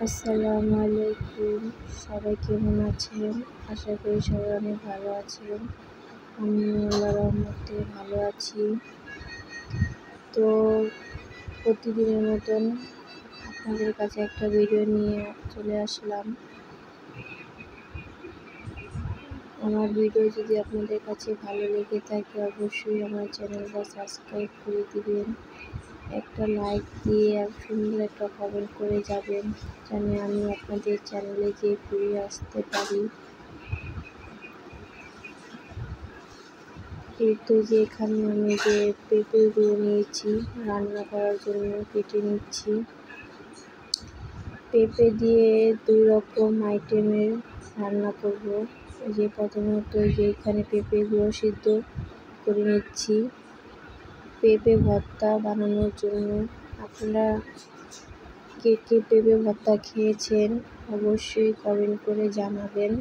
আসসালামু আলাইকুম। সবাই কেমন আছেন? আশা করি সবাই অনেক ভালো আছেন। আমি আল্লাহর রহমতে ভালো আছি। তো প্রতিদিনের মতন আপনাদের কাছে একটা ভিডিও নিয়ে চলে আসলাম। আমার ভিডিও যদি আপনাদের কাছে ভালো লেগে থাকে অবশ্যই আমার চ্যানেলটা সাবস্ক্রাইব করে দিবেন, একটা লাইক দিয়ে আর সুন্দর একটা কমেন্ট করে যাবেন, যেন আমি আপনাদের চ্যানেলে যে ফিরে আসতে পারি। তো যে এখানে আমি যে পেঁপেগুলো নিয়েছি রান্না করার জন্য কেটে নিচ্ছি। পেঁপে দিয়ে 2 রকম আইটেমের রান্না করব। যে প্রথমত যে এখানে পেঁপেগুলো সিদ্ধ করে নিচ্ছি পেঁপে ভর্তা বানানোর জন্য। আপনারা কে কে পেঁপে ভর্তা খেয়েছেন অবশ্যই কমেন্ট করে জানাবেন।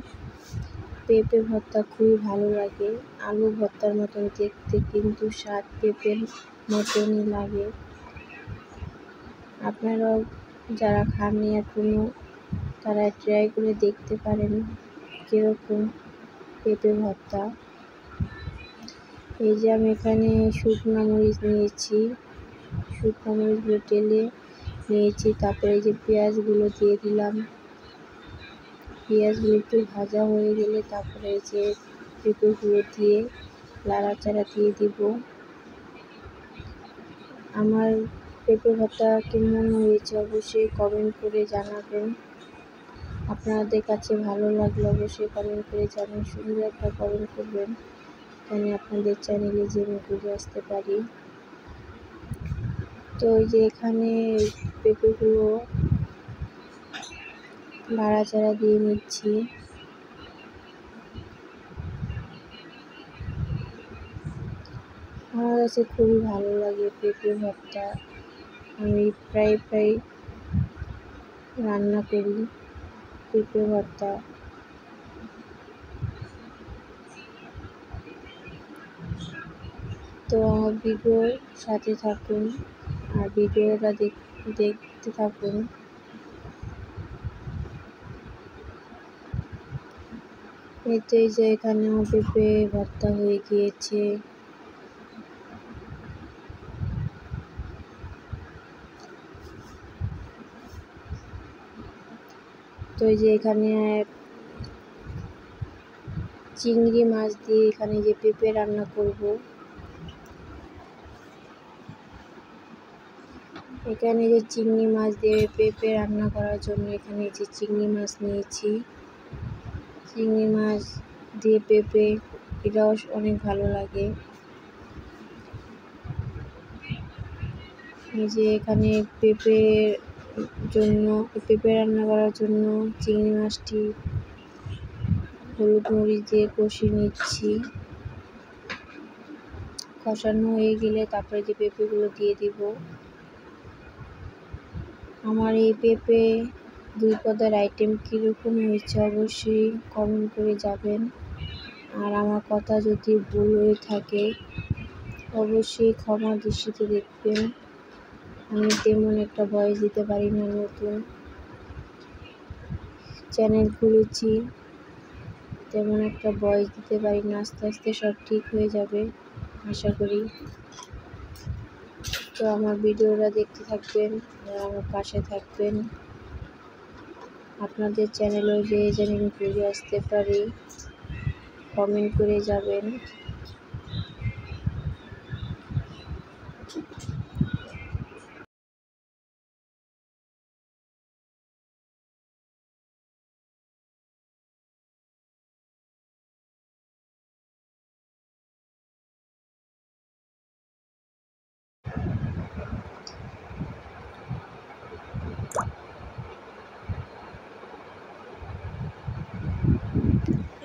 পেঁপে ভর্তা খুবই ভালো লাগে, আলু ভর্তার মতন দেখতে, কিন্তু স্বাদ পেঁপের মতনই লাগে। আপনারাও যারা খাননি এখনও তারা ট্রাই করে দেখতে পারেন কীরকম পেঁপে ভর্তা। এই যে আমি এখানে শুকনো মরিচ নিয়েছি, শুকনো মরিচগুলো টেলে নিয়েছি। তারপরে এই যে পেঁয়াজগুলো দিয়ে দিলাম। পেঁয়াজগুলো একটু ভাজা হয়ে গেলে তারপরে যে পেঁপেগুলো দিয়ে নাড়াচাড়া দিয়ে দিব। আমার পেঁপে ভর্তা কেমন হয়েছে অবশ্যই কমেন্ট করে জানাবেন। আপনাদের কাছে ভালো লাগলে অবশ্যই কমেন্ট করে জানাবেন, সুন্দর একটা কমেন্ট করবেন, আমি আপনাদের চ্যানেলে যে ঘুরে আসতে পারি। তো এই যে এখানে পেঁপেগুলো নাড়াচাড়া দিয়ে নিচ্ছি। আমার কাছে খুবই ভালো লাগে পেঁপে ভর্তা, আমি প্রায় রান্না করি পেঁপে ভর্তা। তো আমার ভিডিওর সাথে থাকুন আর ভিডিওটা দেখতে থাকুন। এতে যে এখানে আমার পেঁপে ভর্তা হয়ে গিয়েছে। তো এই যে এখানে চিংড়ি মাছ দিয়ে এখানে যে পেঁপে রান্না করব। এখানে যে চিংড়ি মাছ দিয়ে পেঁপে রান্না করার জন্য এখানে যে চিংড়ি মাছ নিয়েছি। চিংড়ি মাছ দিয়ে পেঁপে, এটাও অনেক ভালো লাগে। এই যে এখানে পেঁপে রান্না করার জন্য চিংড়ি মাছটি হলুদ মরিচ দিয়ে কষিয়ে নিচ্ছি। কষানো হয়ে গেলে তারপরে যে পেঁপেগুলো দিয়ে দিব। আমার এই পেঁপে 2 পদের আইটেম কীরকম হয়েছে অবশ্যই কমেন্ট করে যাবেন। আর আমার কথা যদি ভুল হয়ে থাকে অবশ্যই ক্ষমা দৃষ্টিতে দেখবেন। আমি তেমন একটা ভয়েস দিতে পারি না, নতুন চ্যানেল খুলেছি, তেমন একটা ভয়েস দিতে পারি না। আস্তে আস্তে সব ঠিক হয়ে যাবে আশা করি। তো আমার ভিডিওটা দেখতে থাকবেন আর আমার পাশে থাকবেন। আপনাদের চ্যানেলেও যে আমি ঘুরে আসতে পারি কমেন্ট করে যাবেন।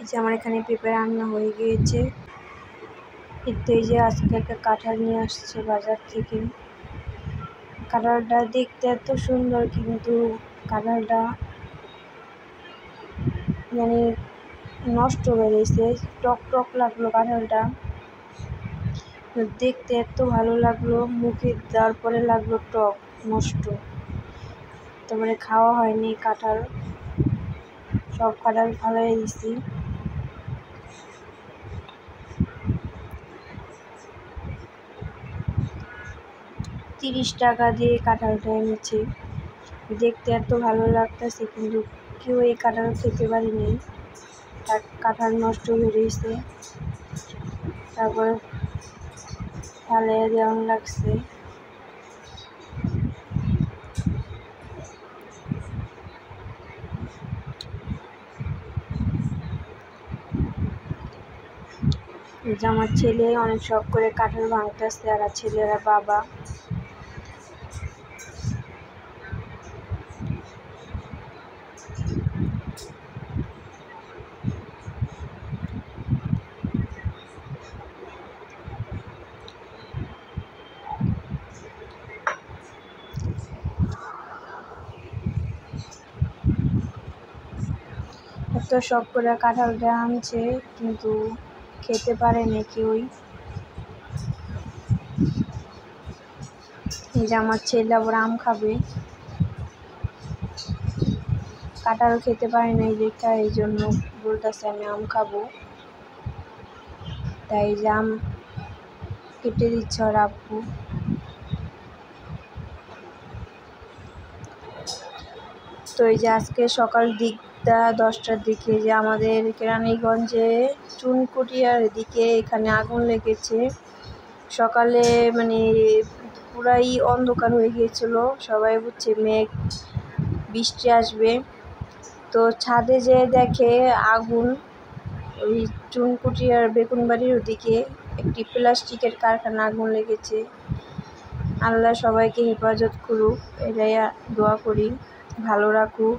এই যে আমার এখানে পেঁপে রান্না হয়ে গিয়েছে। কিন্তু এই যে আজকে একটা কাঁঠাল নিয়ে আসছে বাজার থেকে। কাঁঠালটা দেখতে এত সুন্দর, কিন্তু কাঁঠালটা মানে নষ্ট হয়ে গেছে। টক টক লাগলো কাঁঠালটা, দেখতে এত ভালো লাগলো, মুখে দেওয়ার পরে লাগলো টক, নষ্ট। তারপরে খাওয়া হয়নি কাঁঠাল, সব কাঁঠাল ফালাই দিছি। ৳30 দিয়ে কাঁঠালটা এনেছে। দেখতে এত ভালো লাগতেছে, কিন্তু কেউ এই কাঁঠাল খেতে পারিনি। কাঁঠাল নষ্ট হয়ে রয়েছে, তারপর ফালাই দেওয়া লাগছে। আমার ছেলে অনেক শখ করে কাঁঠাল ভাঙতেছে, আর ছেলেরা বাবা। এত শখ করে কাঁঠালটা আনছে, কিন্তু খেতে পারেনি কেউই। এই যে আমার ছেলে আবার আম খাবে, কাঁঠাল খেতে পারি না দেখা, এই জন্য বলতেছে আমি আম খাবো। তাই যে আম কেটে দিচ্ছে ওর আব্বু। তো এই যে আজকে সকাল দিকটা 10টার দিকে যে আমাদের কেরানীগঞ্জে চুনকুটিয়ার দিকে এখানে আগুন লেগেছে। সকালে মানে পুরাই অন্ধকার হয়ে গিয়েছিল, সবাই বুঝছে মেঘ বৃষ্টি আসবে। তো ছাদে যেয়ে দেখে আগুন ওই চুনকুটিয়ার বেগুনবাড়ির ওদিকে একটি প্লাস্টিকের কারখানা আগুন লেগেছে। আল্লাহ সবাইকে হেফাজত করুক, এটাই দোয়া করি, ভালো রাখুক।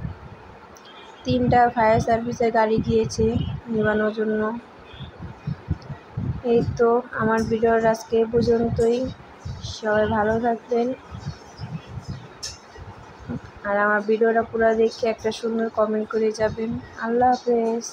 3টা ফায়ার সার্ভিসের গাড়ি গিয়েছে নেভানোর জন্য। এই তো আমার ভিডিওর আজকে পর্যন্তই। সবাই ভালো থাকবেন, আর আমার ভিডিওটা পুরো দেখে একটা সুন্দর কমেন্ট করে যাবেন। আল্লাহ হাফেজ।